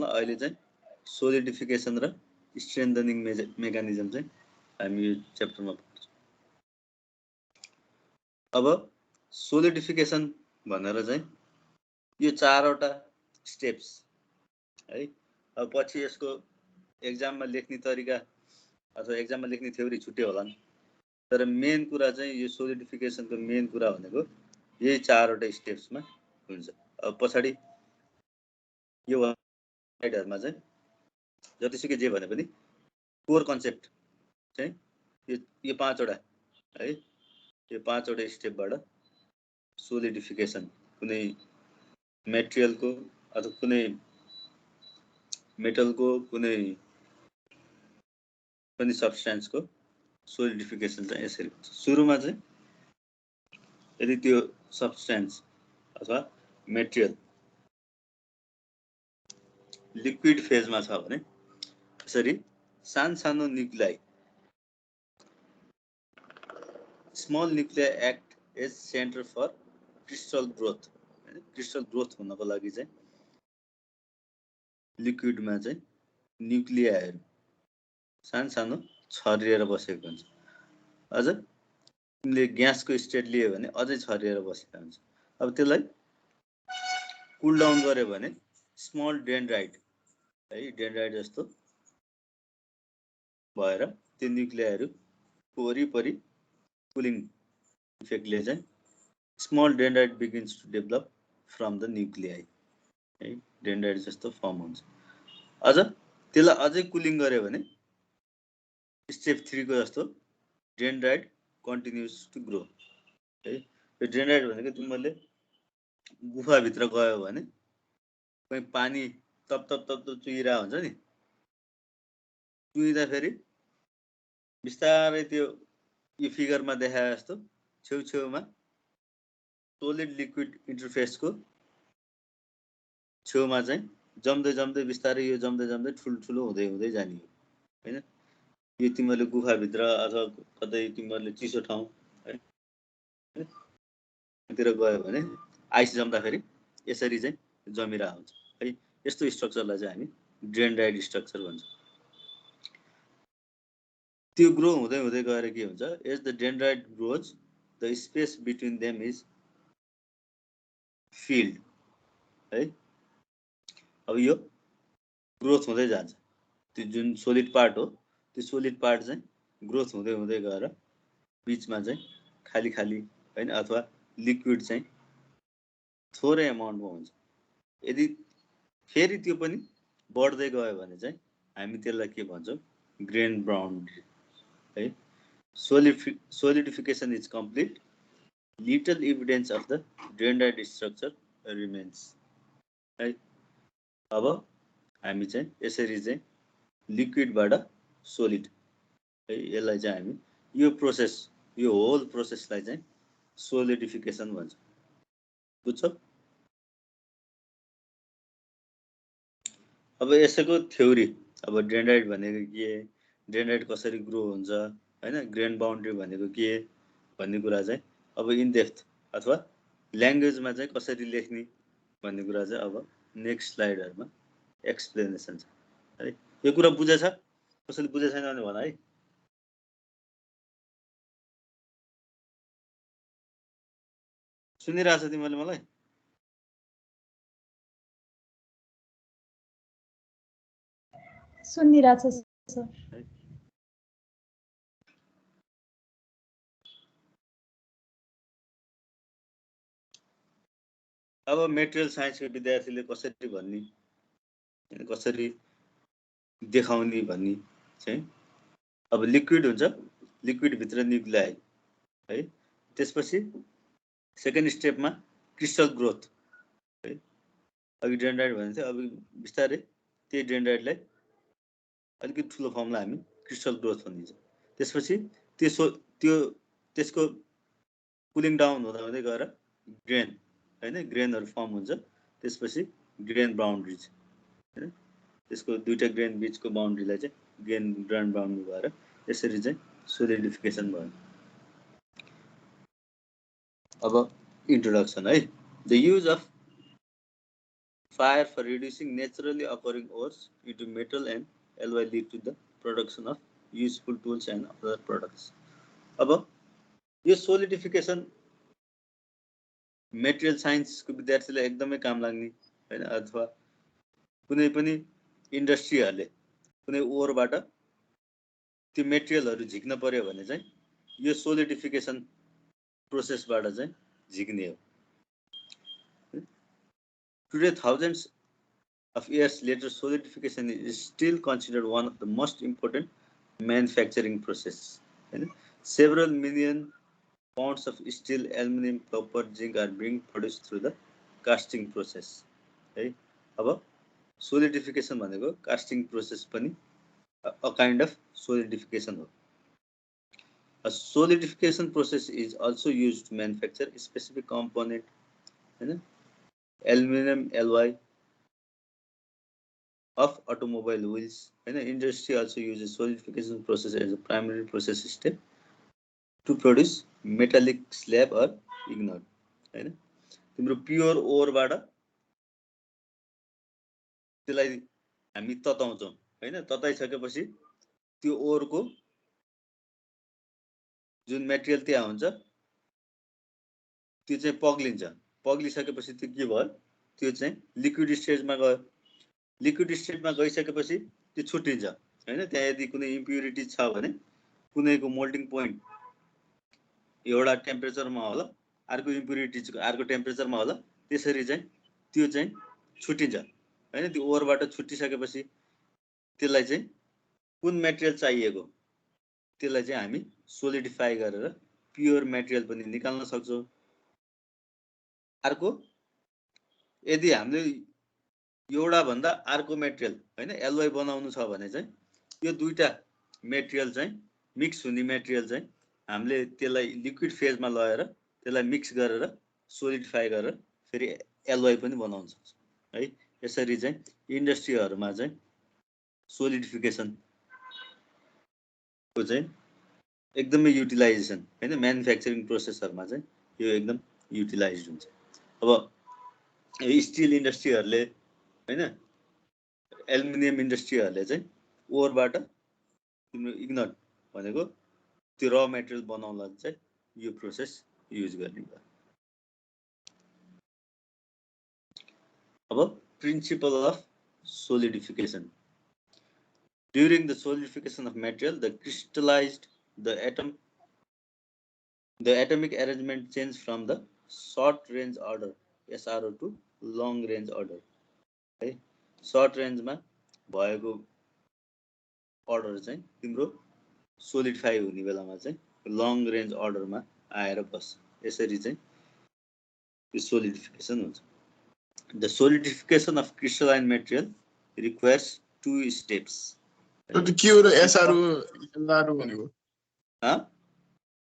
ल अहिले चाहिँ सोलिडिफिकेसन र स्ट्रेन्थनिङ मेकानिजम चाहिँ हामी यो च्याप्टरमा पढ्छौँ। अब सोलिडिफिकेसन भनेर चाहिँ यो 4वटा स्टेप्स है। अब पछि यसको एक्जाममा लेख्ने तरिका अथवा एक्जाममा लेख्ने थ्योरी छुट्टै होला नि, तर मेन कुरा चाहिँ यो सोलिडिफिकेसनको मेन कुरा भनेको यही 4वटा स्टेप्समा हुन्छ। अब पछाडि यो स्लाइडहरुमा चाहिँ जतिसुकै जे भने पनि कोर कन्सेप्ट चाहिँ यो 5वटा है, यो 5वटा स्टेपबाट सोलिडिफिकेसन कुनै मेटेरियलको अथवा कुनै मेटलको कुनै पनि सब्स्टेन्सको सोलिडिफिकेसन चाहिँ यसरी हुन्छ। सुरुमा चाहिँ यदि त्यो सब्स्टेन्स अथवा मेटेरियल लिक्विड फेजमा छ भने यसरी सानो nuclei small nuclei act as centre for crystal growth. Crystal growth हुनको लागि चाहिँ लिक्विडमा चाहिँ न्युक्लियाईहरु सानो छरिएर बसेको हुन्छ। अझ तिमीले ग्यासको स्टेट लियो भने अझै छरिएर बसेको हुन्छ। अब त्यसलाई कुल डाउन गर्यो भने स्मल डेन्ड्राइट है, डेन्ड्राइट जस्तो भएर त्यो न्युक्लियाईहरुको वरिपरि कुलिङ इफेक्टले चाहिँ small dendrite begins to develop from the nuclei है, डेन्ड्राइट जस्तो फर्म हुन्छ। अझ त्यसलाई अझै कुलिङ गर्यो भने स्टेप 3 को जस्तो डेन्ड्राइट कन्टिन्युस टु ग्रो है। यो डेन्ड्राइट भनेको तिमीले गुफाभित्र गयो भने कहीँ पानी तप चुइरा हुन्छ नि, चुइदा फेरि बिस्तारै त्यो यो फिगरमा देखाए जस्तो छेउछेउमा सोलिड लिक्विड इन्टरफेसको छेउमा चाहिँ जम्दै बिस्तारै यो जम्दै ठुलो हुँदै जाने हो हैन। यो तिमीले गुफाभित्र अथवा कतै तिमीले चिसो ठाउँ तिर गयो भने आइस जम्दाखेरि यसरी चाहिँ जमिरा हुन्छ है। यस्तो स्ट्रक्चरलाई चाहिँ हामी डेन्ड्राइट स्ट्रक्चर भन्छौँ। त्यो ग्रो हुँदै गएर के हुन्छ, as the dendrite grows the space between them is filled है। अब यो ग्रोथ हुँदै जान्छ, त्यो जुन सोलिड पार्ट हो त्यो सोलिड पार्ट चाहिँ ग्रोथ हुँदै गएर बीचमा चाहिँ खाली हैन अथवा लिक्विड चाहिँ थोरै अमाउन्टमा हुन्छ। यदि फेरि त्यो पनि बढ्दै गयो भने चाहिँ हामी त्यसलाई के भन्छौँ, ग्रेन बाउन्ड्री है। Solidification is complete, little evidence of the dendrite structure remains है। अब हामी चाहिँ यसरी चाहिँ लिक्विडबाट सोलिड है, यसलाई चाहिँ हामी यो प्रोसेस, यो होल प्रोसेसलाई चाहिँ सोलिडिफिकेसन भन्छ। बुझ्छौ? अब यसको थ्योरी, अब डेन्ड्राइट भनेको के, डेन्ड्राइट कसरी ग्रो हुन्छ हैन, ग्रेन बाउन्ड्री भनेको के भन्ने कुरा चाहिँ अब इन डेप्थ अथवा ल्याङ्ग्वेजमा चाहिँ कसरी लेख्ने भन्ने कुरा चाहिँ अब नेक्स्ट स्लाइडहरुमा एक्सप्लेनेसन छ है। यो कुरा बुझेछ? कसैले बुझे छैन भने भन है। सुनिरहेछ तिमीले मलाई? सुनिरहेछ सर। अब मेटेरियल साइन्सको विद्यार्थीले कसरी भन्ने, कसरी देखाउने भन्ने चाहिँ अब लिक्विड हुन्छ, लिक्विड भित्र न्युक्लियाई है। त्यसपछि सेकेन्ड स्टेपमा क्रिस्टल ग्रोथ है। अघि डेन्ड्राइट भने चाहिँ अब बिस्तारै त्यही डेन्ड्राइटलाई अलिकति ठुलो फर्मलाई हामी क्रिस्टल ग्रोथ भनिन्छ। त्यसपछि त्यसको कुलिङ डाउन हुँदै गएर ग्रेन हैन, ग्रेनहरु फर्म हुन्छ। त्यसपछि ग्रेन बाउन्ड्रीज हैन, त्यसको दुईटा ग्रेन बीचको बाउन्ड्रीलाई चाहिँ ग्रेन बाउन्ड्री भएर यसरी चाहिँ सोलिडिफिकेसन भयो। अब इन्ट्रोडक्सन है। The use of fire for reducing naturally occurring ores into metal and alloy lead to the production of useful tools and other products. अब यो सोलिडिफिकेसन मेटेरियल साइन्सको विद्यार्थीलाई एकदमै काम लाग्ने हैन अथवा कुनै पनि इन्डस्ट्रीहरुले कुनै ओरबाट त्यो मेटेरियलहरु झिक्न पर्यो भने चाहिँ यो सोलिडिफिकेसन प्रोसेसबाट चाहिँ झिक्ने हो. Today, thousands of years later, solidification is still considered one of the most important manufacturing processes. Several million pounds of steel, aluminum, copper, zinc are being produced through the casting process. अब solidification भनेको casting process पनि a kind of solidification हो. A solidification process is also used to manufacture a specific component, aluminum alloy of automobile wheels. Industry also uses solidification process as a primary process step to produce metallic slab or ignite. तिम्रो pure ओरबाट त्यसलाई हामी तताउँछौं हैन तताइसकेपछि त्यो ओरको जुन material त्यहाँ हुन्छ त्यो चाहिँ पग्लिन्छ पग्लिसकेपछि त्यो के भयो त्यो चाहिँ लिक्विड स्टेजमा गयो लिक्विड स्टेजमा गइसकेपछि त्यो छुटिन्छ हैन त्यहाँ यदि कुनै इम्प्युरिटी छ भने कुनैको मोल्डिङ पोइन्ट एउटा टेम्परेचरमा होला अर्को इम्प्युरिटी अर्को टेम्परेचरमा होला त्यसरी चाहिँ त्यो चाहिँ छुटिन्छ हैन त्यो ओरबाट छुटिसकेपछि त्यसलाई चाहिँ कुन मेटेरियल चाहिएको त्यसलाई चाहिँ हामी सोलिडिफाई गरेर प्योर मेटेरियल पनि निकाल्न सक्छौं अर्को यदि हामीले एउटा भन्दा अर्को मेटेरियल हैन एलोय बनाउनु छ भने चाहिँ यो दुईटा मेटेरियल चाहिँ मिक्स हुने मेटेरियल चाहिँ हामीले त्यसलाई लिक्विड फेजमा लगाएर त्यसलाई मिक्स गरेर सोलिडिफाई गरेर फेरि एलोय पनि बनाउन सक्छौं है यसरी चाहिँ इन्डस्ट्रीहरुमा चाहिँ सोलिडिफिकेसन को चाहिँ एकदमै युटिलाइजेसन हैन म्यानुफ्याक्चरिङ प्रोसेसहरुमा चाहिँ यो एकदम युटिलाइज्ड हुन्छ अब स्टील इन्डस्ट्रीहरुले हैन एल्युमिनियम इन्डस्ट्रीहरुले चाहिँ ओरबाट तिम्रो इग्नाइट भनेको त्यो र मेटेरियल बनाउनलाई चाहिँ यो प्रोसेस युज गर्ने भयो अब principle of solidification During the solidification of material, the atomic arrangement changes from the short range order SRO to long range order. Okay? Short range मा भएको order चाहिँ तिम्रो solidify हुने बेलामा चाहिँ long range order मा आएर बस्छ यसरी चाहिँ यो solidification हुन्छ. The solidification of crystalline material requires 2 steps. त्यो के हो र एसआरओ एलआरओ भनेको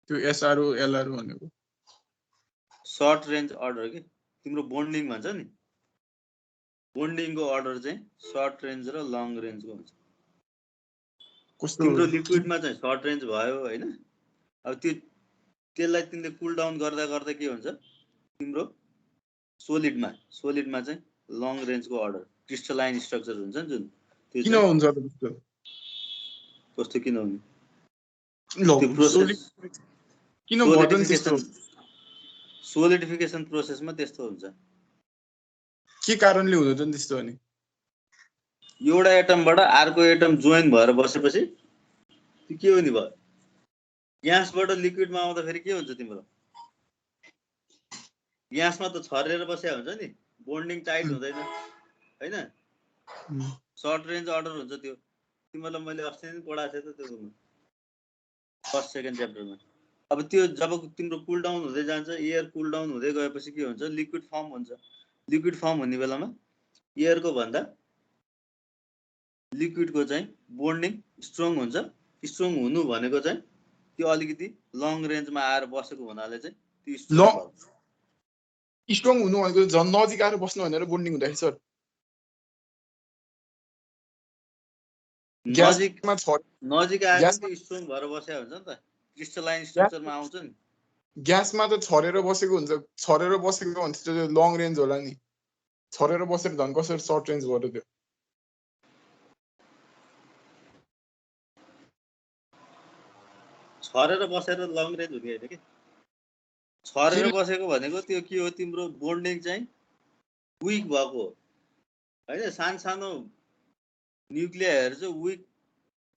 त्यो एसआरओ एलआरओ भनेको सर्ट रेन्ज अर्डर के तिम्रो बोन्डिङ भन्छ नि बोन्डिङको अर्डर चाहिँ सर्ट रेन्ज र लङ रेन्जको हुन्छ कस्तो तिम्रो लिक्विडमा चाहिँ सर्ट रेन्ज भयो हैन अब त्यसलाई तिमीले कुल डाउन गर्दा गर्दा के हुन्छ तिम्रो सोलिडमा चाहिँ लङ रेन्जको अर्डर क्रिस्टलाइन स्ट्रक्चर हुन्छ नि जुन त्यो किन हुन्छ त्यस्तो कस्तो किन हुने त्यो प्रोसेस किन गर्दैन त्यस्तो सोलिडिफिकेसन प्रोसेसमा त्यस्तो हुन्छ के कारणले हुँदैन त त्यस्तो अनि एउटा एटमबाट अर्को एटम जोइन भएर बसेपछि त्यो के हुने भयो ग्यासबाट लिक्विडमा आउँदा फेरि के हुन्छ तिम्रो ग्यासमा त छरेर बसेया हुन्छ नि बोन्डिङ टाइट हुँदैन हैन सर्ट रेन्ज अर्डर हुन्छ त्यो तिमीलाई मैले अस्ति नै पढाएको थिएँ त त्यो फर्स्ट सेकेन्ड च्याप्टरमा अब त्यो जब तिम्रो कुल डाउन हुँदै जान्छ एयर कुल डाउन हुँदै गएपछि के हुन्छ लिक्विड फर्म हुन्छ लिक्विड फर्म हुने बेलामा एयरको भन्दा लिक्विडको चाहिँ बोन्डिङ स्ट्रङ हुन्छ स्ट्रङ हुनु भनेको चाहिँ त्यो अलिकति लङ रेन्जमा आएर बसेको हुनाले चाहिँ त्यो स्ट्रङ हुनु भनेको झन् नजिक आएर बस्नु भनेर बोन्डिङ हुँदाखेरि सर नजिक आएर स्ट्रङ भएर बसेको हुन्छ नि त क्रिस्टलाइन स्ट्रक्चरमा आउँछ नि ग्यासमा त छरेर बसेको हुन्छ छरेर बसेको हुन्छ त्यो लङ रेन्ज होला नि छरेर बसेर झन् कसरी सर्ट रेन्ज भयो त्यो छरेर बसेर लङ रेन्ज हुने होइन कि छरेर बसेको भनेको त्यो के हो तिम्रो बोन्डिङ चाहिँ विक भएको होइन सानो न्युक्लियरहरू चाहिँ विक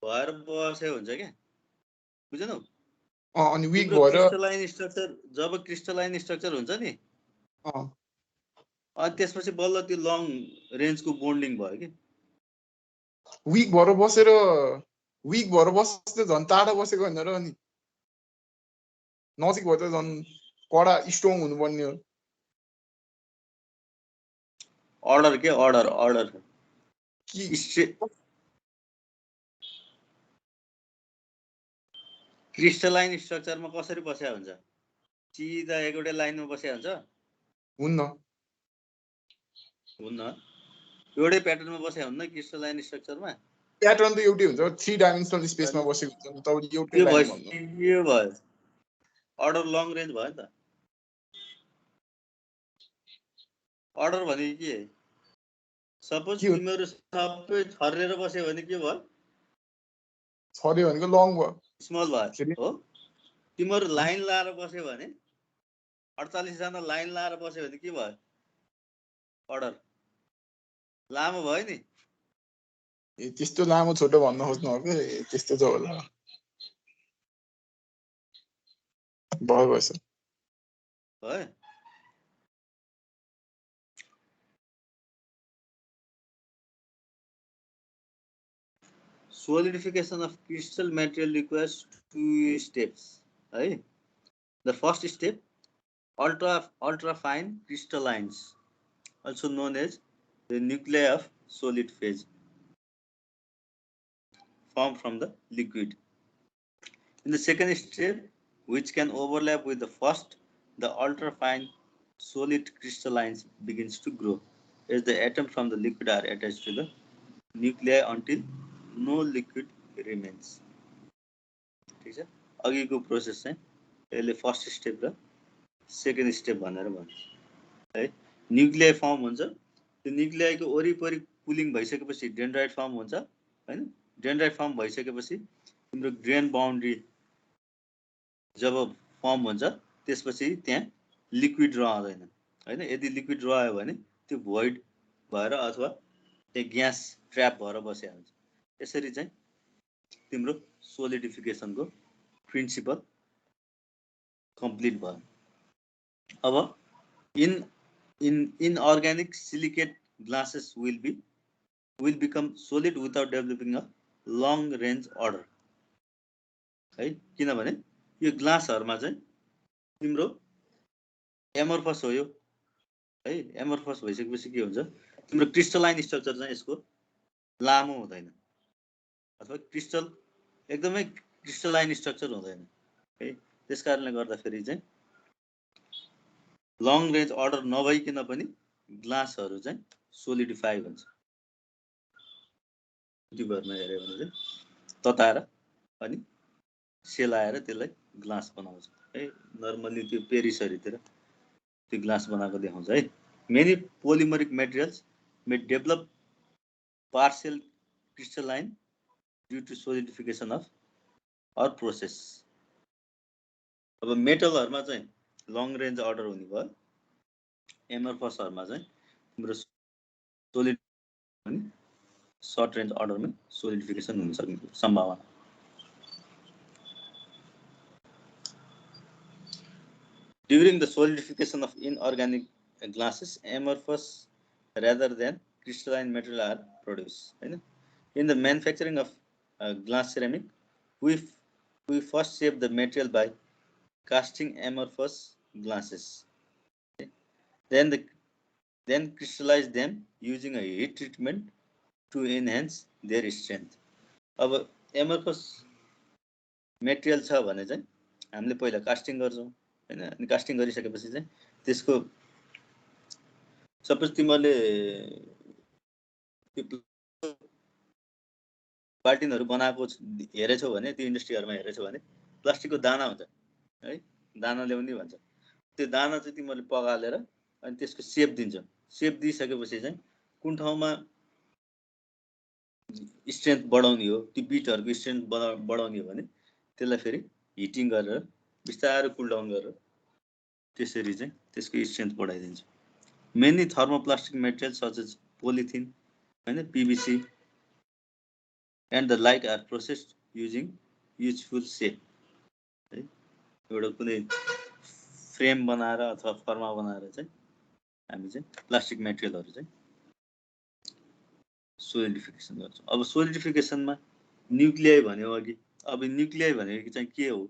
भएर बसेको हुन्छ क्या बुझेनौ अनि विक तिम्रो भएर क्रिस्टलाइन स्ट्रक्चर जब क्रिस्टलाइन स्ट्रक्चर हुन्छ नि अनि त्यसपछि बल्ल त्यो लङ रेन्जको बोन्डिङ भयो कि विक भएर बस्दै झन् टाढा बसेको होइन र अनि नजिक भयो त झन् कडा स्ट्रङ हुनुपर्ने हो अर्डर के अर्डर क्रिस्टलाइन स्ट्रक्चरमा कसरी बसेको हुन्छ सिधा एउटै लाइनमा बसेको हुन्छ हुन्न एउटै प्याटर्नमा बसेको हुन्न क्रिस्टलाइन स्ट्रक्चरमा प्याटर्न त एउटै हुन्छ 3 डाइमेन्सनल स्पेसमा बसेको हुन्छ नि तपाईले एउटै लाइन भन्नु के भयो अर्डर लङ रेन्ज भयो नि त अर्डर भनेको के सपोज तिमीहरू सबै छरेर बस्यो भने के भयो छर्यो भनेको लङ भयो स्मल भयो हो तिमीहरू लाइन लाएर बस्यो भने 48 जना लाइन लाएर बस्यो भने के भयो अर्डर लामो भयो नि ए त्यस्तो लामो छोटो भन्न खोज्नु हो के त्यस्तो छ होला भयो Solidification of crystal material requires 2 steps. Right? The first step, ultra fine crystallines, also known as the nuclei of solid phase, formed from the liquid. In the second step, which can overlap with the first, the ultra fine solid crystallines begins to grow as the atoms from the liquid are attached to the nuclei until no liquid remains. ठीक छ अघिको process चाहिँ यसले first step र second step भनेर भन्छ है nuclear form हुन्छ त्यो न्युक्लियरको वरिपरि पुलिङ भइसकेपछि डेन्ड्राइट फर्म हुन्छ हैन डेन्ड्राइट फर्म भइसकेपछि तिम्रो ग्रेन बाउन्ड्री जब फर्म हुन्छ त्यसपछि त्यहाँ लिक्विड रहँदैन हैन यदि लिक्विड रह्यो भने त्यो भोइड भएर अथवा त्यो ग्यास ट्र्याप भएर बसेको हुन्छ यसरी चाहिँ तिम्रो सोलिडिफिकेसनको प्रिन्सिपल कम्प्लिट भयो अब in organic silicate glasses will become solid without developing a long range order है किनभने यो ग्लासहरुमा चाहिँ तिम्रो एमोर्फस हो यो है एमोर्फस भइसकेपछि के हुन्छ तिम्रो क्रिस्टलाइन स्ट्रक्चर चाहिँ यसको लामो हुँदैन अथवा क्रिस्टल एकदमै क्रिस्टलाइन स्ट्रक्चर हुँदैन है त्यसकारणले गर्दाखेरि चाहिँ लङ रेन्ज अर्डर नभइकन पनि ग्लासहरु चाहिँ सोलिडिफाई हुन्छ ट्युबरमा हेर्यो भने चाहिँ तताएर अनि सेलाएर त्यसलाई ग्लास बनाउँछ है नर्मली त्यो पेरिसहरुतिर त्यो ग्लास बनाएको देखाउँछ है many polymeric materials may develop partial crystalline due to solidification of or process अब मेटलहरुमा चाहिँ लङ रेन्ज अर्डर हुने भयो एमोर्फसहरुमा चाहिँ तिम्रो सोलिड अनि सर्ट रेन्ज अर्डरमा सोलिडिफिकेसन हुन सक्ने सम्भावना During the solidification of inorganic glasses, amorphous rather than crystalline material are produced. In the manufacturing of glass ceramic, we first shape the material by casting amorphous glasses. Then crystallize them using a heat treatment to enhance their strength. अब amorphous material छ भने चाहिँ हामीले पहिला casting गर्छौं हैन अनि casting गरिसकेपछि चाहिँ त्यसको सपोज तिमीले बाल्टिनहरु बनाएको हेरेछौ भने त्यो इन्डस्ट्रीहरुमा हेरेछौ भने प्लास्टिकको दाना हुन्छ है दाना ल्याउने भन्छ त्यो दाना चाहिँ तिमीले पगालेर अनि त्यसको शेप दिन्छौ सेप दिइसकेपछि चाहिँ कुन ठाउँमा स्ट्रेन्थ बढाउने हो, त्यो बिटहरूको स्ट्रेन्थ बढाउने हो भने त्यसलाई फेरि हिटिङ गरेर बिस्तारै कुल डाउन गरेर त्यसरी चाहिँ त्यसको स्ट्रेन्थ बढाइदिन्छ। Many thermoplastic material such as polythene हैन, PVC and the like are processed using useful shape है। एउटा कुनै फ्रेम बनाएर अथवा फर्मा बनाएर चाहिँ हामी चाहिँ प्लास्टिक मेटेरियलहरू चाहिँ सोलिडिफिकेसन गर्छौँ। अब सोलिडिफिकेसनमा न्युक्लियाई भन्यो अघि, अब न्युक्लियाई भनेको चाहिँ के हो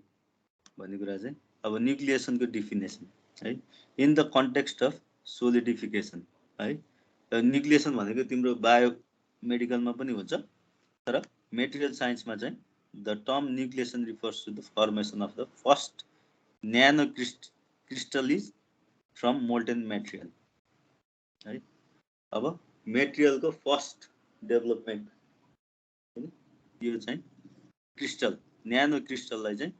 भन्ने कुरा चाहिँ अब न्युक्लिएसनको डिफिनेसन है, इन द कन्टेक्स्ट अफ सोलिडिफिकेसन है। न्युक्लिएसन भनेको तिम्रो बायो मेडिकलमा पनि हुन्छ, तर मेटेरियल साइन्समा चाहिँ the term nucleation refers to the formation of the first nano crystallites from molten material है। अब मेटेरियलको फर्स्ट डेभलपमेन्ट हैन, यो चाहिँ क्रिस्टल, न्यानो क्रिस्टललाई चाहिँ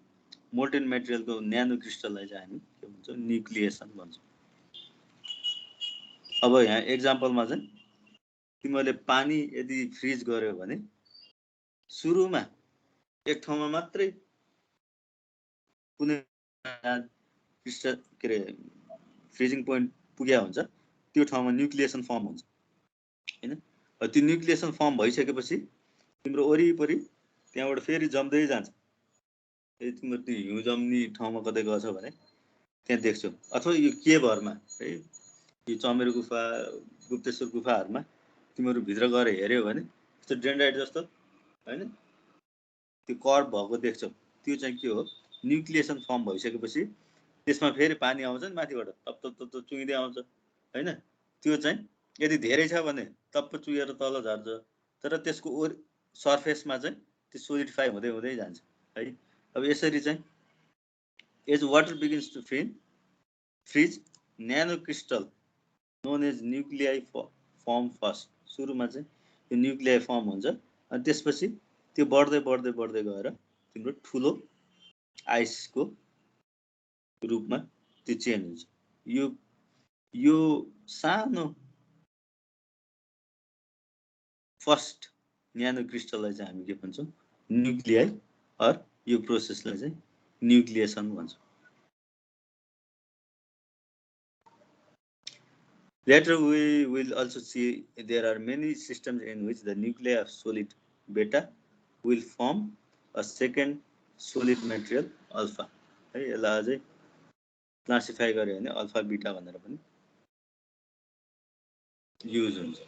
मोल्टेन मेटेरियलको न्यानो क्रिस्टललाई चाहिँ हामी के भन्छौँ, न्युक्लिएसन भन्छौँ। अब यहाँ एक्जाम्पलमा चाहिँ तिमीले पानी यदि फ्रिज गर्यो भने सुरुमा एक ठाउँमा मात्रै कुनै क्रिस्टल के अरे फ्रिजिङ पोइन्ट पुग्या हुन्छ, त्यो ठाउँमा न्युक्लिएसन फर्म हुन्छ हैन। त्यो न्युक्लिएसन फर्म भइसकेपछि तिम्रो वरिपरि त्यहाँबाट फेरि जम्दै जान्छ। यदि तिम्रो त्यो हिउँ जम्ने ठाउँमा कतै गछ भने त्यहाँ देख्छौ, अथवा यो केभहरूमा है, यो चमेरो गुफा, गुप्तेश्वर गुफाहरूमा तिमीहरू भित्र गएर हेऱ्यौ भने त्यो डेन्ड्राइट जस्तो हैन त्यो कर्भ भएको देख्छौ। त्यो चाहिँ के हो, न्युक्लिएसन फर्म भइसकेपछि त्यसमा फेरि पानी आउँछ नि माथिबाट, तप तप तप चुइँदै आउँछ हैन। त्यो चाहिँ यदि धेरै छ भने तप्प चुएर तल झर्छ, तर त्यसको सर्फेसमा चाहिँ त्यो सोलिडिफाई हुँदै हुँदै जान्छ है। अब यसरी चाहिँ as water begins to freeze nano crystal known as nuclei form first. सुरुमा चाहिँ त्यो न्युक्लियाई फर्म हुन्छ, अनि त्यसपछि त्यो बढ्दै बढ्दै बढ्दै गएर तिम्रो ठुलो आइसको रूपमा त्यो चेन्ज हुन्छ। यो सानो फर्स्ट न्यानो क्रिस्टललाई चाहिँ हामी के भन्छौँ, न्युक्लियाई, अर यो प्रोसेसलाई चाहिँ न्युक्लिएसन भन्छौँ। Later we will also see there are many systems in which the nuclei of solid beta will form a second solid material alpha है। यसलाई अझै क्लासिफाई गर्यो भने अल्फा बीटा भनेर पनि युज हुन्छ।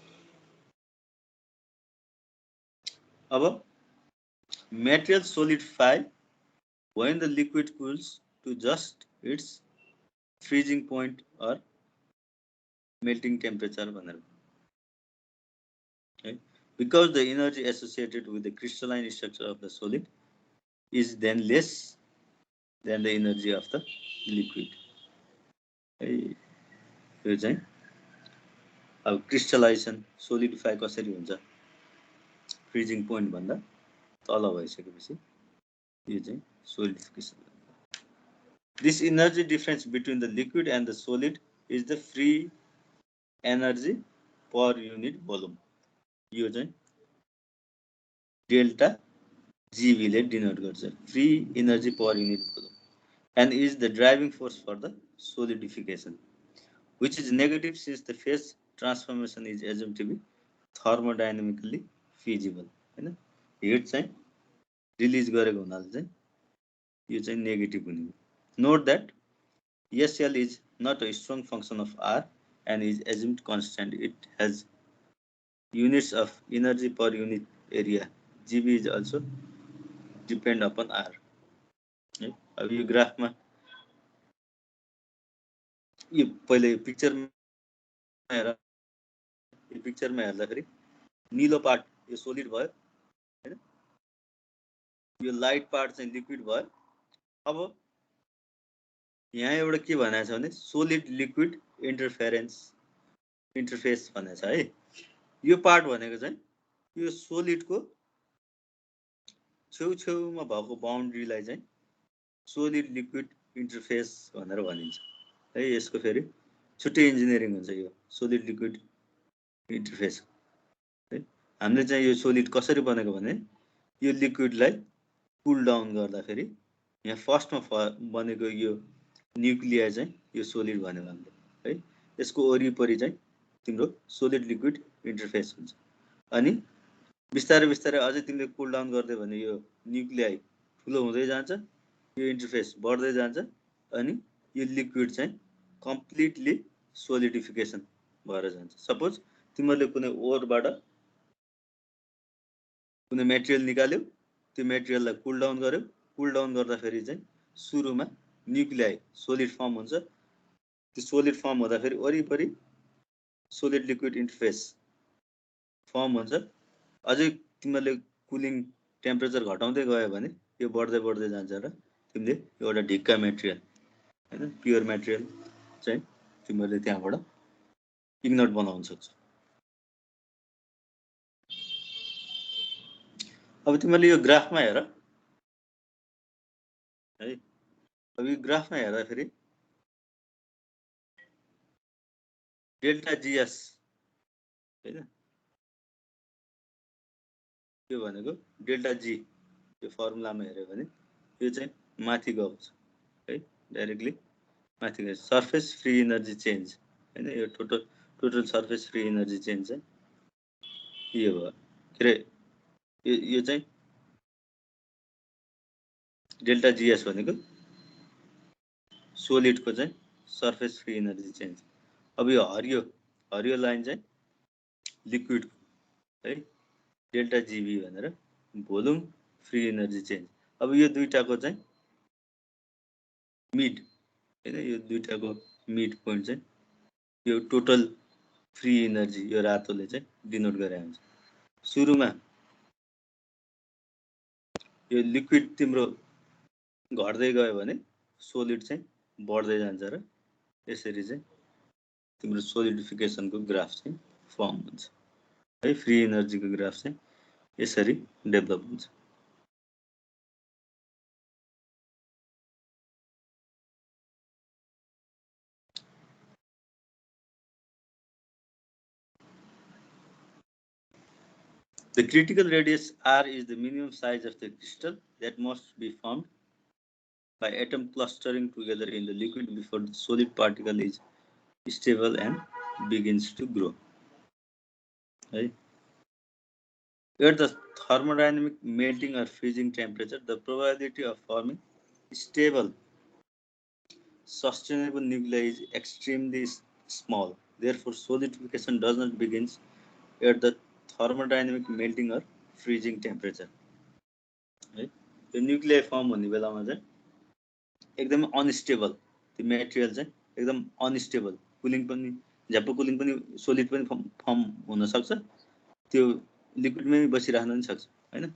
अब material solidify when the liquid cools to just its freezing point or melting temperature भनेर है, because the energy associated with the crystalline structure of the solid is then less than the energy of the liquid है। यो चाहिँ अब crystallisation solidify कसरी हुन्छ, freezing point भन्दा तल भइसकेपछि यो चाहिँ सोलिडिफिकेसन। This energy difference between the liquid and the solid is the free energy per unit volume। यो चाहिँ डेल्टा जीबी ले डिनोट गर्छ, free energy per unit volume, and is the driving force for the solidification, which is negative since the phase transformation is assumed to be thermodynamically feasible हैन। Hit चाहिँ release गरेको हुनाले चाहिँ यो चाहिँ negative हुने। Note that SL is not a strong function of R and is assumed constant. It has units of energy per unit area. GB is also depend upon R है। अब यो ग्राफमा यो पहिले पिक्चरमा हेर, यो पिक्चरमा हेर्दाखेरि नीलो पार्ट यो सोलिड भयो हैन, यो लाइट पार्ट चाहिँ लिक्विड भयो। अब यहाँ एउटा के भनेको छ भने सोलिड लिक्विड इन्टरफेस भनेको छ है। यो पार्ट भनेको चाहिँ यो सोलिडको छेउछेउमा भएको बाउन्ड्रीलाई चाहिँ सोलिड लिक्विड इन्टरफेस भनेर भनिन्छ है। यसको फेरि छुट्टै इन्जिनियरिङ हुन्छ यो सोलिड लिक्विड इन्टरफेस है। हामीले चाहिँ यो सोलिड कसरी बनेको भने यो लिक्विडलाई कुल डाउन गर्दाखेरि यहाँ फर्स्टमा बनेको यो न्युक्लियर चाहिँ यो सोलिड भन्यो हामीले है। यसको वरिपरि चाहिँ तिम्रो सोलिड लिक्विड इन्टरफेस हुन्छ। अनि बिस्तारै बिस्तारै अझै तिमीले कुल डाउन गर्दै भने यो न्युक्लियाई ठुलो हुँदै जान्छ, यो इन्टरफेस बढ्दै जान्छ, अनि यो लिक्विड चाहिँ कम्प्लिटली सोलिडिफिकेसन भएर जान्छ। सपोज तिमीहरूले कुनै ओरबाट कुनै मेटेरियल निकाल्यो, त्यो मेटेरियललाई कुल डाउन गर्यो, कुल डाउन गर्दाखेरि चाहिँ सुरुमा न्युक्लियाई सोलिड फर्म हुन्छ। त्यो सोलिड फर्म हुँदाखेरि वरिपरि सोलिड लिक्विड इन्टरफेस फर्म हुन्छ। अझै तिमीहरूले कुलिङ टेम्परेचर घटाउँदै गयो भने यो बढ्दै बढ्दै जान्छ र तिमीले एउटा ढिक्का मेटेरियल हैन, प्योर मेटेरियल चाहिँ तिमीहरूले त्यहाँबाट इग्नाइट बनाउन सक्छौ। अब तिमीहरूले यो ग्राफमा हेर है। अब यो ग्राफमा हेर्दाखेरि डेल्टा जीएस हैन, यो भनेको डेल्टा जी, यो फर्मुलामा हेर्यो भने यो चाहिँ माथि गएको छ है, डाइरेक्टली माथि गएको छ। सर्फेस फ्री एनर्जी चेन्ज हैन, यो total surface free energy change चाहिँ यो भयो के अरे, यो चाहिँ डेल्टा जीएस भनेको सोलिडको चाहिँ सर्फेस फ्री एनर्जी चेन्ज। अब यो हरियो लाइन चाहिँ लिक्विड है, डेल्टा जीबी भनेर भोल्युम फ्री एनर्जी चेन्ज। अब यो दुईटाको चाहिँ मिड हैन, यो दुईटाको मिड पोइन्ट चाहिँ यो टोटल फ्री एनर्जी यो रातोले चाहिँ डिनोट गरे हुन्छ। सुरुमा यो लिक्विड तिम्रो घट्दै गयो भने सोलिड चाहिँ बढ्दै जान्छ र यसरी चाहिँ तिम्रो सोलिडिफिकेसनको ग्राफ चाहिँ फर्म हुन्छ है। फ्री एनर्जीको ग्राफ चाहिँ यसरी डेभलप हुन्छ। The critical radius r is the minimum size of the crystal that must be formed by atom clustering together in the liquid before the solid particle is stable and begins to grow. Right? At the thermodynamic melting or freezing temperature, the probability of forming stable, sustainable nuclei is extremely small. Therefore, solidification does not begin at the thermodynamic melting or freezing temperature. है, त्यो nuclear form हुने बेलामा चाहिँ एकदमै unstable, त्यो material चाहिँ एकदम unstable, cooling पनि झ्याप्प कुलिङ पनि सोलिड पनि फर्म हुन सक्छ, त्यो लिक्विडमै बसिराख्न पनि सक्छ हैन।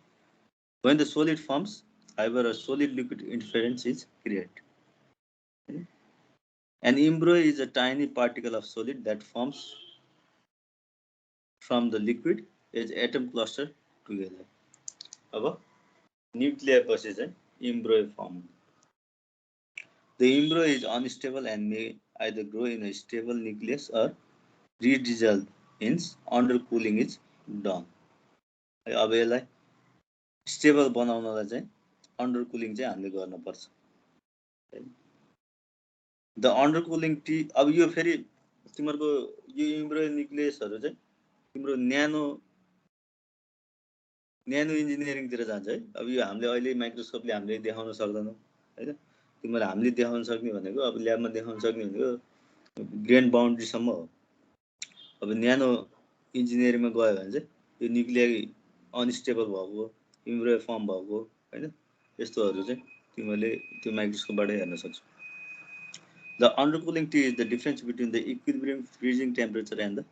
When the solid forms, however, a solid liquid interference is created. An embryo is a tiny particle of solid that forms from the liquid as atom cluster together. अब nuclear पछि चाहिँ embryo form. The embryo is unstable and may either grow in a stable nucleus or redissolve hence undercooling is done. अब यसलाई stable बनाउनलाई चाहिँ अन्डरकुलिङ चाहिँ हामीले गर्नुपर्छ। The अन्डरकुलिङ T, अब यो फेरि तिमीहरूको यो इम्ब्रियो न्युक्लियसहरू चाहिँ तिम्रो न्यानो इन्जिनियरिङतिर जान्छ है। अब यो हामीले अहिले माइक्रोस्कोपले हामीले देखाउन सक्दैनौँ हैन। तिमीहरू हामीले देखाउन सक्ने भनेको अब ल्याबमा देखाउन सक्ने भनेको ग्रेन बाउन्ड्रीसम्म हो। अब न्यानो इन्जिनियरिङमा गयो भने चाहिँ यो न्युक्लियर अनस्टेबल भएको, इम्ब्रियो फर्म भएको हैन, यस्तोहरू चाहिँ तिमीहरूले त्यो माइक्रोस्कोपबाट हेर्न सक्छौ। The undercooling T is the difference between the equilibrium freezing temperature and the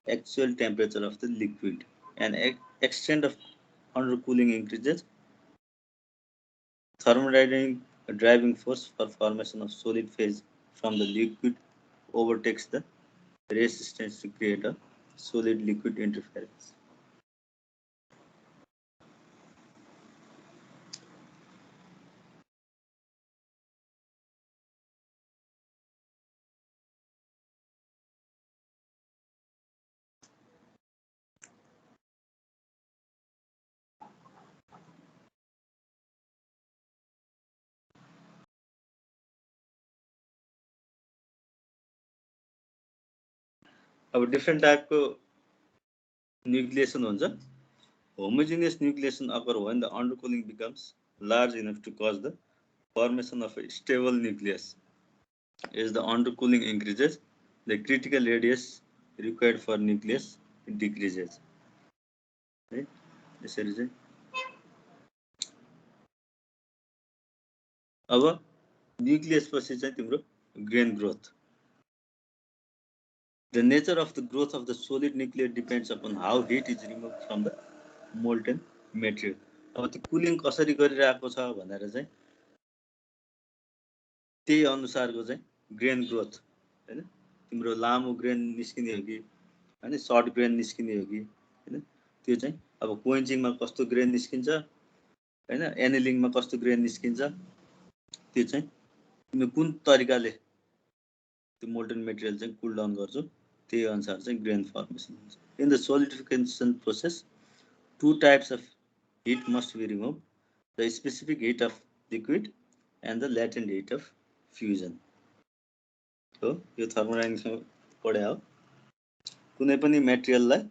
actual temperature of the liquid. An extent of undercooling increases thermodynamic driving force for formation of solid phase from the liquid overtakes the resistance to create a solid liquid interference. अब different टाइपको न्युक्लिएसन हुन्छ homogeneous nucleation occur when the undercooling becomes large enough to cause the formation of a stable nucleus. As the undercooling increases, the critical radius required for nucleus decreases. Right? यसरी चाहिँ अब nucleus पछि चाहिँ तिम्रो grain growth. The nature of the growth of the solid nucleus depends upon how heat is removed from the molten material. अब त्यो cooling कसरी गरिरहेको छ भनेर चाहिँ त्यही अनुसारको चाहिँ ग्रेन ग्रोथ हैन तिम्रो लामो ग्रेन निस्किने हो कि हैन सर्ट ग्रेन निस्किने हो कि हैन त्यो चाहिँ अब कोइन्चिङमा कस्तो ग्रेन निस्किन्छ हैन एनेलिङमा कस्तो ग्रेन निस्किन्छ त्यो चाहिँ तिमी कुन तरिकाले त्यो मोल्टन मेटेरियल चाहिँ कुल डाउन गर्छौ त्यही अनुसार चाहिँ ग्रेन फर्मेसन हुन्छ. In the solidification process two types of heat must be removed, the specific heat of liquid and the latent heat of fusion. हो यो थर्मोडाइनामिक्समा पढे हो कुनै पनि मेटेरियललाई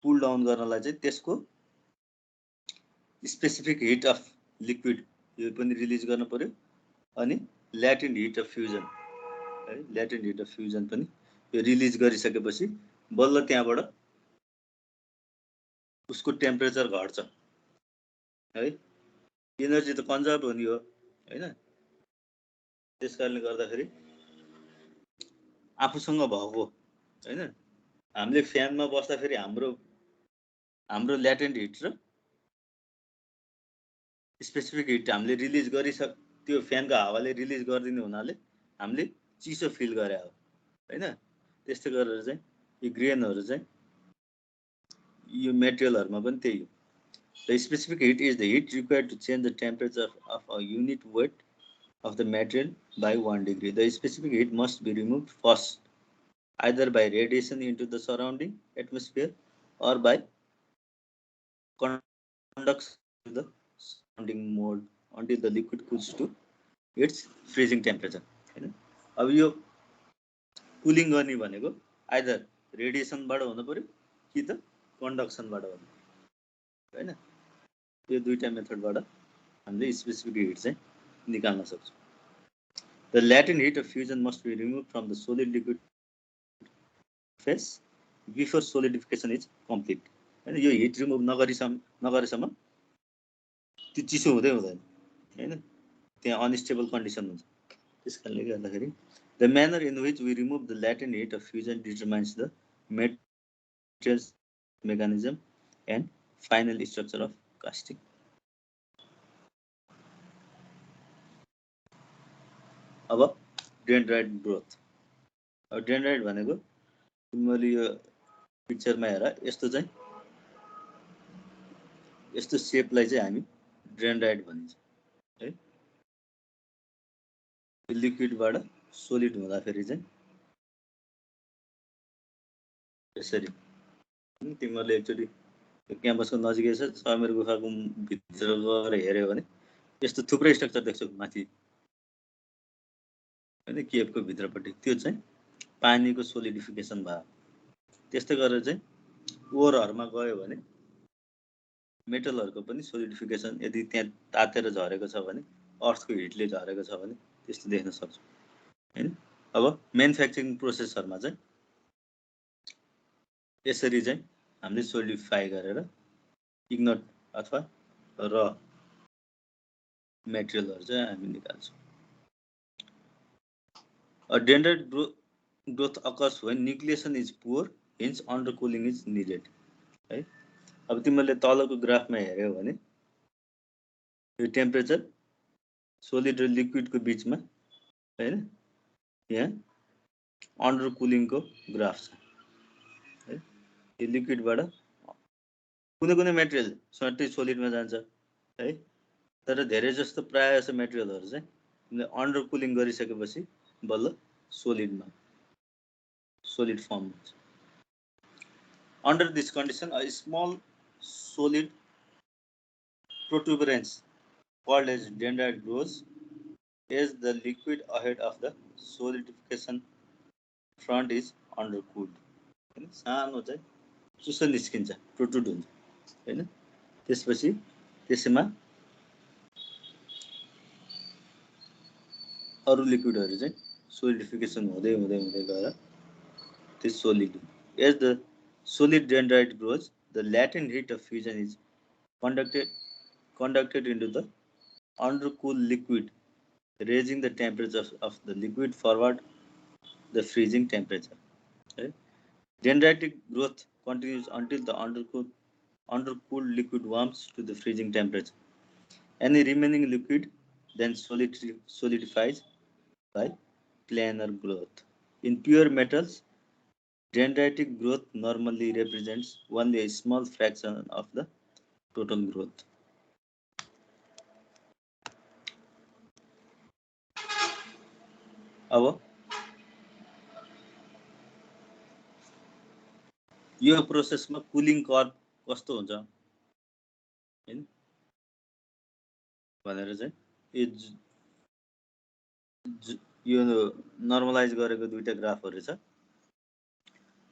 कुल डाउन गर्नलाई चाहिँ त्यसको स्पेसिफिक हिट अफ लिक्विड यो पनि रिलिज गर्न पर्यो अनि ल्याटेन्ट हिट अफ फ्युजन है ल्याटेन्ट हिट अफ फ्युजन पनि यो रिलिज गरिसकेपछि बल्ल त्यहाँबाट उसको टेम्परेचर घट्छ है एनर्जी त कन्जर्भ हुने हो हैन त्यसकारणले गर्दाखेरि आफूसँग भएको हैन हामीले फ्यानमा बस्दाखेरि हाम्रो ल्याटेन्ट हिट र स्पेसिफिक हिट हामीले रिलिज त्यो फ्यानको हावाले रिलिज गरिदिने हुनाले हामीले चिसो फिल गरे हो हैन त्यस्तै गरेर चाहिँ यो ग्रेनहरु चाहिँ यो मेटेरियलहरुमा पनि त्यही हो. The specific heat is the heat required to change the temperature of a unit weight of the material by 1 degree. The specific heat must be removed first, either by radiation into the surrounding atmosphere or by conduction to the surrounding mode until the liquid cools to its freezing temperature. अब यो cooling गर्ने भनेको either रेडिएसनबाट हुनु पर्यो कि त कन्डक्सनबाट हुनु हैन यो दुईटा मेथडबाट हामीले स्पेसिफिक हिट चाहिँ निकाल्न सक्छौं. The latent heat of fusion must be removed from the solid liquid phase before solidification is complete. हैन यो हिट रिमुभ नगरेसम्म त्यो चिसो हुँदै हुँदैन हैन त्यहाँ अनस्टेबल कन्डिसन हुन्छ. त्यसकारणले गर्दाखेरि the manner in which we remove the latent heat of fusion determines the material's mechanism and final structure of casting. अब डेन्ड्राइट ग्रोथ. अब डेन्ड्राइट भनेको तिमीले यो पिक्चरमा हेर यस्तो शेपलाई चाहिँ हामी डेन्ड्राइट भनिन्छ है लिक्विडबाट सोलिड हुँदाखेरि चाहिँ यसरी तिमीले एकचोटी क्याम्पसको नजिकै छ समेर गुफाको भित्र गएर हेर्यो भने यस्तो थुप्रै स्ट्रक्चर देख्छौ माथि हैन केभको भित्रपट्टि त्यो चाहिँ पानीको सोलिडिफिकेसन भयो. त्यस्तै गरेर चाहिँ ओरहरुमा गयो भने मेटलहरुको पनि सोलिडिफिकेसन यदि त्यहाँ तातेर झरेको छ भने अर्थको हिटले झरेको छ भने त्यस्तो देख्न सक्छौ हैन. अब म्यानुफ्याक्चरिङ प्रोसेसहरुमा चाहिँ यसरी चाहिँ हामीले सोलिडिफाई गरेर इग्नट अथवा र मेटेरियलहरु चाहिँ हामी निकाल्छौं. A dendrite growth occurs when nucleation is poor, hence undercooling is needed. है अब तिमीले तलको ग्राफमा हेर्यौ भने यो टेम्परेचर सोलिड र लिक्विडको बीचमा हैन यहाँ अन्डरकुलिङको ग्राफ छ है यो लिक्विडबाट कुनै मेटेरियल सट्टै सोलिडमा जान्छ है तर धेरै जस्तो प्राय जस्तो मेटेरियलहरु चाहिँ तिमीले अन्डरकुलिङ गरिसकेपछि बल्ल solid form. Under this condition, a small solid protuberance called as dendrite grows as the liquid ahead of the solidification front is undercooled. हैन सानो चाहिँ चुस्न निस्किन्छ प्रोट्रुड हुन्छ हैन त्यसपछि त्यसैमा अरु लिक्विडहरु चाहिँ सोलिडिफिकेसन हुँदै हुँदै हुँदै गएर this solid. As the solid dendrite grows, the latent heat of fusion is conducted into the undercooled liquid, raising the temperature of the liquid forward the freezing temperature. Okay? Dendritic growth continues until the undercooled liquid warms to the freezing temperature. Any remaining liquid then solidifies by planar growth. In pure metals, dendritic growth normally represents only a small fraction of the total growth. अब यो प्रोसेसमा cooling curve कस्तो हुन्छ हैन भनेर चाहिँ यो normalise गरेको दुईटा ग्राफहरु छ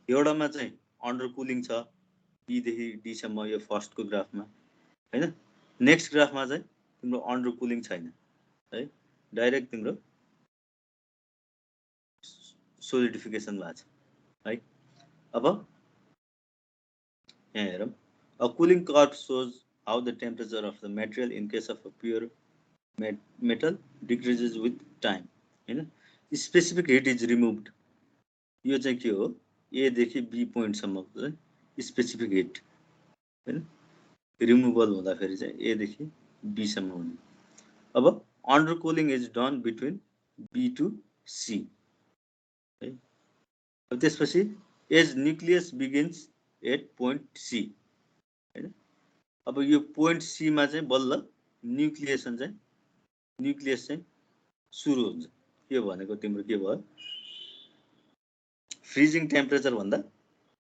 एउटामा चाहिँ अन्डर कुलिङ छ बी देखि डी सम्म यो फर्स्टको ग्राफमा हैन नेक्स्ट ग्राफमा चाहिँ तिम्रो अन्डर कुलिङ छैन है डाइरेक्ट तिम्रो सोलिडिफिकेसन भएको छ है अब यहाँ हेरौं a cooling curve shows how the temperature of the material in case of a pure metal decreases with time हैन स्पेसिफिक हिट इज रिमुभड यो चाहिँ के हो ए देखि बी पोइन्ट सम्मको चाहिँ स्पेसिफिक हिट हैन रिमुभल हुँदाखेरि चाहिँ ए देखि बी सम्म हुने अब under cooling is done between B to C है अब त्यसपछि as nucleus begins at point C हैन अब यो पोइन्ट सी मा चाहिँ बल्ल न्यूक्लियस चाहिँ सुरु हुन्छ यो भनेको तिम्रो के भयो फ्रीजिङ टेम्परेचर भन्दा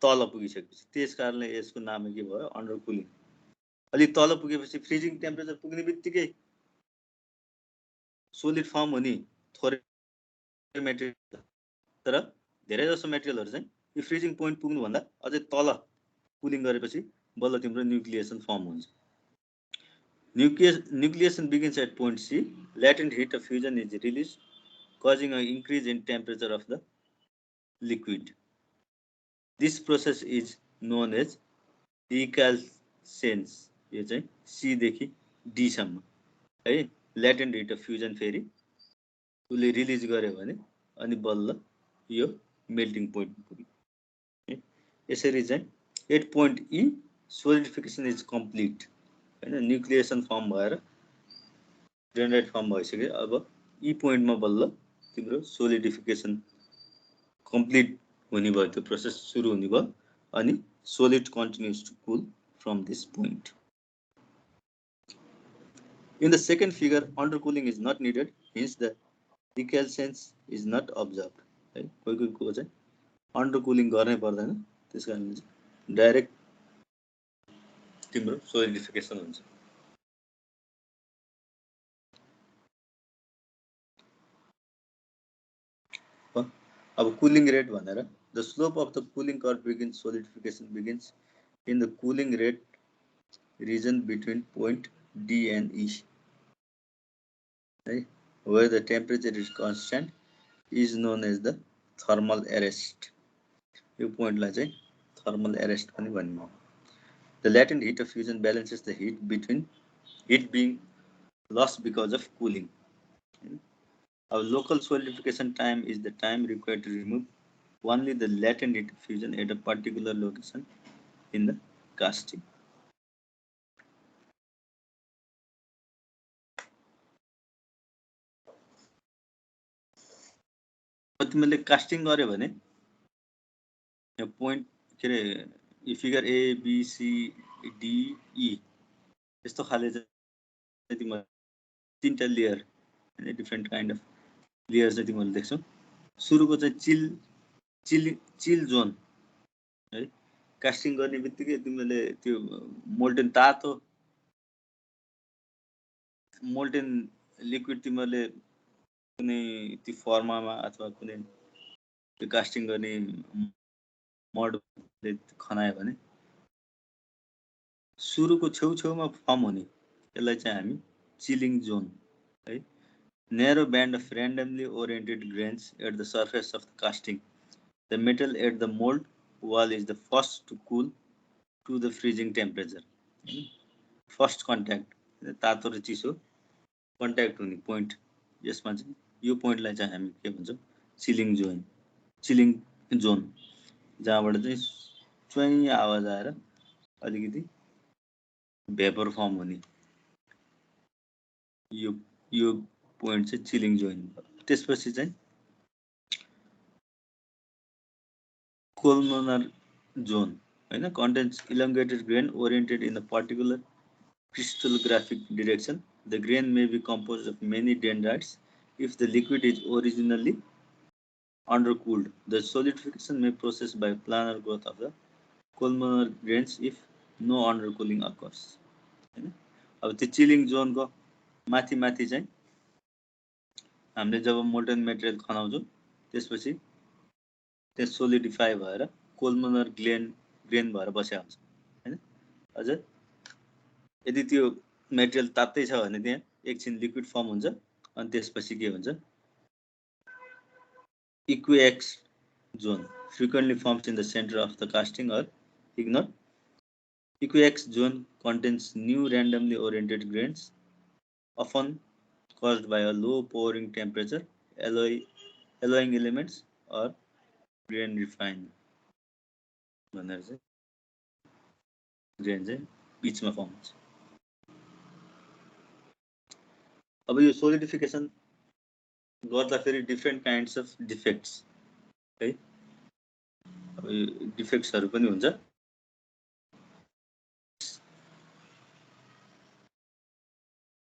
तल पुगिसकेपछि त्यसकारणले यसको नाम के भयो अन्डर कुलिङ अलि तल पुगेपछि फ्रीजिङ टेम्परेचर पुग्ने बित्तिकै सोलिड फर्म हुने थोरै मेटेरियल तर धेरै जसो मेटेरियलहरु चाहिँ यो फ्रीजिङ पोइन्ट पुग्नु भन्दा अझै तल कुलिङ गरेपछि बल्ल तिम्रो न्यूक्लिएसन फर्म हुन्छ nucleation begins at point C. Latent heat of fusion is released, causing an increase in temperature of the liquid. This process is known as decalescence. यो चाहिँ C देखि D सम्म है latent heat of fusion फेरि उसले release गर्यो भने अनि बल्ल यो मेल्टिङ पोइन्ट पुग्यो यसरी चाहिँ at point E solidification is complete. हैन न्यूक्लिएसन फर्म भएर डेन्ड्राइट फर्म भइसक्यो अब ई पोइन्टमा बल्ल तिम्रो सोलिडिफिकेसन कम्प्लिट हुने भयो त्यो प्रोसेस सुरु हुने भयो अनि solid continues to cool from this point. In the second figure, undercooling is not needed, hence the decalescence is not observed. है कोही को चाहिँ undercooling गर्नै पर्दैन त्यसकारणले डाइरेक्ट तिम्रो सोलिडिफिकेसन हुन्छ अब cooling rate भनेर the slope of the cooling curve begins solidification begins in the cooling rate region between point D and E right? Where the temperature is constant is known as the thermal arrest यो पोइन्टलाई चाहिँ thermal arrest पनि भनिन्छ the latent heat of fusion balances the heat between heat being lost because of cooling. Our local solidification time is the time required to remove only the latent heat of fusion at a particular location in the casting. तिमीले casting गर्यो भने यो point के रे यो figure A B C D E यस्तो खाले चाहिँ तिम्रो तीनटा लेयर हैन डिफरेन्ट काइन्ड अफ लेयर चाहिँ तिमीले देख्छौ सुरुको चाहिँ चिल जोन है कास्टिङ गर्ने बित्तिकै तिमीले त्यो मोल्टेन तातो मोल्टेन लिक्विड तिमीले कुनै त्यो फर्मामा अथवा कुनै त्यो कास्टिङ गर्ने मडले खनायो भने सुरुको छेउछेउमा फर्म हुने यसलाई चाहिँ हामी चिलिङ जोन है narrow band of randomly oriented grains at the surface of the casting. The metal at the mold wall is the first to cool to the freezing temperature. First contact तातो र चिसो contact हुने point यसमा चाहिँ यो पोइन्टलाई चाहिँ हामी के भन्छौँ चिलिङ जोन जहाँबाट चाहिँ च्वाइ आवाज आएर अलिकति भेपर फर्म हुने यो पोइन्ट चाहिँ चिलिङ जोन त्यसपछि चाहिँ columnar zone हैन contains elongated grain oriented in a particular crystallographic direction. The grain may be composed of many dendrites. If the liquid is originally undercooled, the solidification may process by planar growth of the columnar grains if no undercooling occurs. अब त्यो chilling जोनको माथि माथि चाहिँ हामीले जब molten material खनाउँछौँ त्यसपछि त्यो solidify भएर columnar grain भएर बसेको हुन्छ हैन अझ यदि त्यो मेटेरियल तातै छ भने त्यहाँ एकछिन लिक्विड फर्म हुन्छ अनि त्यसपछि के हुन्छ इक्विएक्स John frequently forms in the center of the casting or ignored. Equiax zone contains new randomly oriented grains often caused by a low pouring temperature, alloying elements or grain refine भनेर चाहिँ grain चाहिँ बीचमा form हुन्छ अब यो सोलिडिफिकेसन गर्दा फेरि different kinds of defects है अब यो डिफेक्ट्सहरु पनि हुन्छ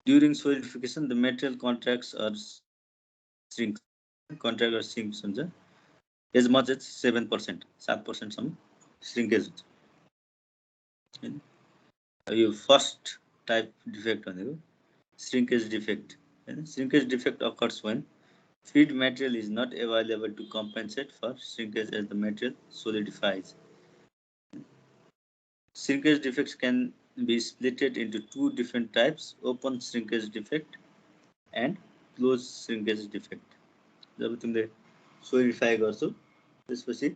during solidification the material contracts or shrinks हुन्छ as much as 7% 7% सम्म श्रिङ्केज हुन्छ हैन यो फर्स्ट टाइप डिफेक्ट भनेको shrinkage defect. Shrinkage defect occurs when feed material is not available to compensate for shrinkage as the material solidifies. Shrinkage defects can be split into two different types: open shrinkage defect and closed shrinkage defect. जब तिमीले solidify गर्छौ त्यसपछि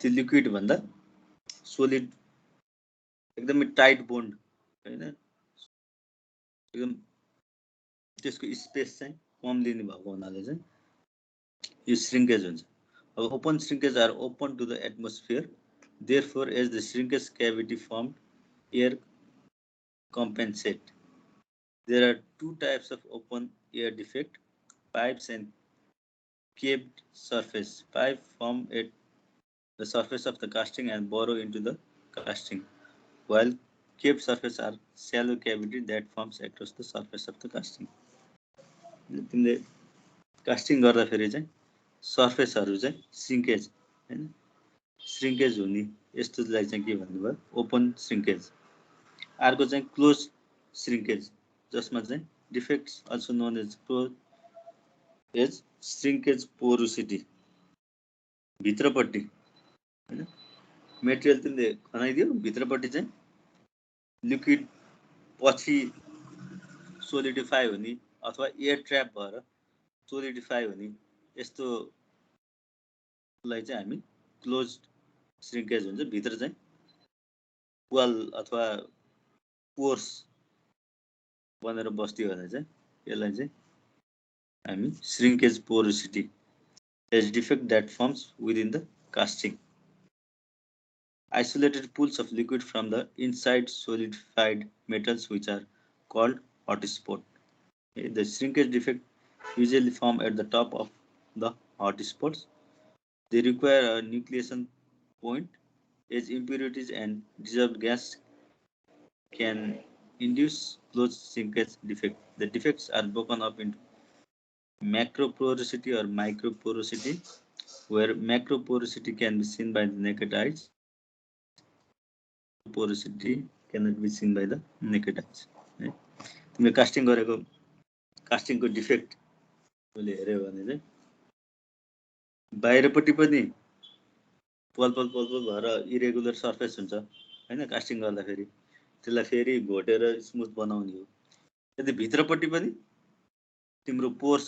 त्यो liquid भन्दा solid एकदमै tight bond हैन एकदम त्यसको space चाहिँ कम लिने भएको हुनाले चाहिँ यो श्रिङ्केज हुन्छ अब open shrinkage are open to the atmosphere therefore as the shrinkage cavity form air compensate. There are two types of open air defect: pipes and caved surface. Pipe form at the surface of the casting and burrow into the casting, while caved surface are shallow cavity that forms across the surface of the casting. तिमीले casting गर्दाखेरि चाहिँ सर्फेसहरु चाहिँ श्रिङ्केज हैन श्रिङ्केज हुने यस्तोलाई चाहिँ के भन्नुभयो open श्रिङ्केज अर्को चाहिँ क्लोज श्रिङ्केज जसमा चाहिँ डिफेक्ट्स अल्सो नोन एज श्रिङ्केज पोरोसिटी भित्रपट्टि हैन मेटेरियल तिमीले खनाइदियो भित्रपट्टि चाहिँ लिक्विड पछि सोलिडिफाई हुने अथवा एयर ट्र्याप भएर सोलिडिफाई हुने यस्तोलाई चाहिँ हामी क्लोज श्रिङ्केज हुन्छ भित्र चाहिँ वाल अथवा पोर्स बनेर बस्दियो भने चाहिँ यसलाई चाहिँ हामी shrinkage porosity as defect that forms within the casting isolated pools of liquid from the inside solidified metals which are called hot spot. The shrinkage defect usually form at the top of the hot spots. They require a nucleation point as impurities and dissolved gas can induce closed shrinkage defect. The defects are broken up into macroporosity or microporosity, where macroporosity can be seen by the naked eyes. Porosity cannot be seen by the naked eyes. तिमीले casting गरेको कास्टिङको defect मैले हेर्यो भने चाहिँ बाहिरपट्टि पनि पल भएर इरेगुलर सर्फेस हुन्छ हैन कास्टिङ गर्दाखेरि त्यसलाई फेरि घोटेर स्मुथ बनाउने हो। यदि भित्रपट्टि पनि तिम्रो पोर्स